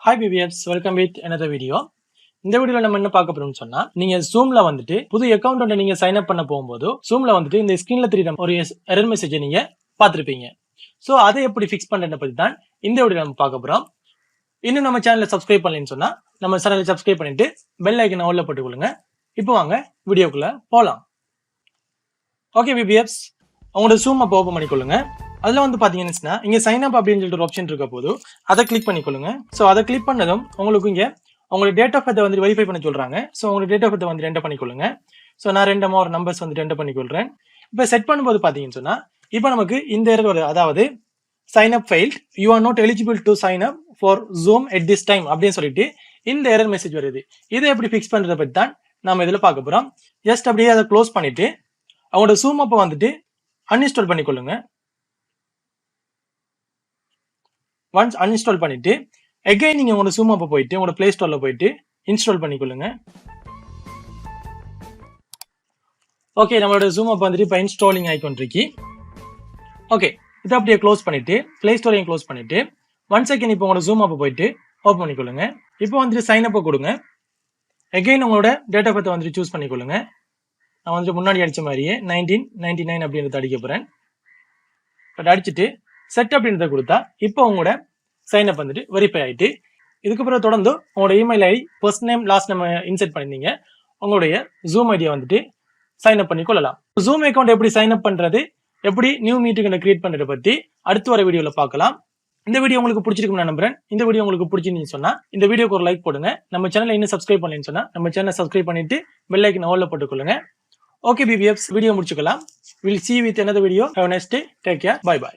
Hi BBFs, welcome with another video. இந்த வீடியோல நம்ம என்ன பார்க்க போறோம்னு சொன்னா நீங்க Zoomல வந்துட்டு புது அக்கவுண்ட் ஒண்ணு நீங்க சைன் அப் பண்ண போகும்போது Zoomல வந்துட்டு இந்த ஸ்கிரீன்ல தெரியுற ஒரு எரர் மெசேஜ் நீங்க பாத்துருப்பீங்க. சோ அதை எப்படி ஃபிக்ஸ் பண்றத பத்தி தான் இந்த வீடியோல நம்ம பார்க்க போறோம். இன்னும் நம்ம சேனலை சப்ஸ்கிரைப் பண்ணலன்னு சொன்னா நம்ம சேனலை சப்ஸ்கிரைப் பண்ணிட்டு பெல் ஐகானை ஆல்ல போட்டுக்கொள்ளுங்க. இப்போ வாங்க வீடியோக்குள்ள போலாம். ஓகே BBFs, உங்களோட Zoom ஆப் ஓபன் பண்ணிக்கொள்ளுங்க. அதுல வந்து பாத்தீங்கன்னா இங்க சைன் அப் அப்படின்னு சொல்லிட்டு ஒரு ஆப்ஷன் இருக்க போது அதை கிளிக் பண்ணிக்கொள்ளுங்க. சோ அதை கிளிக் பண்ணதும் உங்களுக்கு இங்க உங்களோட டேட் ஆஃப் பர்த் வந்து வெரிஃபை பண்ண சொல்றாங்க. சோ உங்களோட டேட் ஆஃப் பர்த் வந்து என்டர் பண்ணிக்கொள்ளுங்க. சோ நான் ரெண்டு மோர் நம்பர்ஸ் வந்து என்டர் பண்ணிக்கொள்றேன். இப்போ செட் பண்ணும்போது பாத்தீங்கன்னு சொன்னா இப்போ நமக்கு இந்த எரர் வருது, அதாவது sign up failed, you are not eligible to sign up for Zoom at this time அப்படின்னு சொல்லிட்டு இந்த எரர் மெசேஜ் வருது. இதை எப்படி ஃபிக்ஸ் பண்றத பத்தி தான் நாம இதுல பார்க்க போறோம். ஜஸ்ட் அப்படியே அதை க்ளோஸ் பண்ணிட்டு அவங்களோட Zoom ஆப்பை வந்துட்டு அன்இன்ஸ்டால் பண்ணிக்கொள்ளுங்க. ஒன்ஸ் அன்இன்ஸ்டால் பண்ணிட்டு அகைன் நீங்க உங்களோட Zoom ஆப்பை போயிட்டு உங்களோட பிளே ஸ்டோர்ல போயிட்டு இன்ஸ்டால் பண்ணிக்கொள்ளுங்க. ஓகே, நம்மளோட Zoom ஆப் வந்துட்டு இப்போ இன்ஸ்டாலிங் ஆயிக்கொண்டிருக்கு. ஓகே, இதை அப்படியே க்ளோஸ் பண்ணிட்டு பிளே ஸ்டோரையும் க்ளோஸ் பண்ணிட்டு ஒன் செகண்ட் இப்போ உங்களோட Zoom ஆப்பை போயிட்டு ஓப்பன் பண்ணிக்கொள்ளுங்க. இப்போ வந்துட்டு சைன் அப்பை கொடுங்க. அகைன் உங்களோட டேட் ஆஃப் பர்த் வந்துட்டு சூஸ் பண்ணிக்கொள்ளுங்க. நான் வந்துட்டு முன்னாடி அடிச்ச மாதிரியே 1999 அப்படின்றத அடிக்க போறேன். பட் அடிச்சுட்டு செட் அப்படின்றத கொடுத்தா இப்போ உங்களோட சைன் அப் வந்துட்டு வெரிஃபை ஆயிட்டு இதுக்கப்புறம் தொடர்ந்து உங்களோட email ID first name last name insert பண்ணிருந்தீங்க உங்களுடைய Zoom ஐடியா வந்துட்டு சைன் அப் பண்ணி கொள்ளலாம். Zoom அக்கௌண்ட் எப்படி சைன் அப் பண்றது, எப்படி நியூ மீட்டிங் கிரியேட் பண்றத பத்தி அடுத்து வர வீடியோல பார்க்கலாம். இந்த வீடியோ உங்களுக்கு பிடிச்சிருக்கும் நான் நம்புறேன். இந்த வீடியோ உங்களுக்கு பிடிச்சிருந்துன்னு சொன்னா இந்த வீடியோக்கு ஒரு லைக் போடுங்க. நம்ம சேனலை இன்னும் சப்ஸ்கிரைப் பண்ணலன்னு சொன்னா நம்ம சேனலை சப்ஸ்கிரைப் பண்ணிட்டு பெல் ஐகானை ஆல்ல போட்டுக்கொள்ளுங்க. ஓகே BBFs, வீடியோ முடிச்சுக்கலாம். We'll see you with another video. Have a nice day. Take care. Bye bye.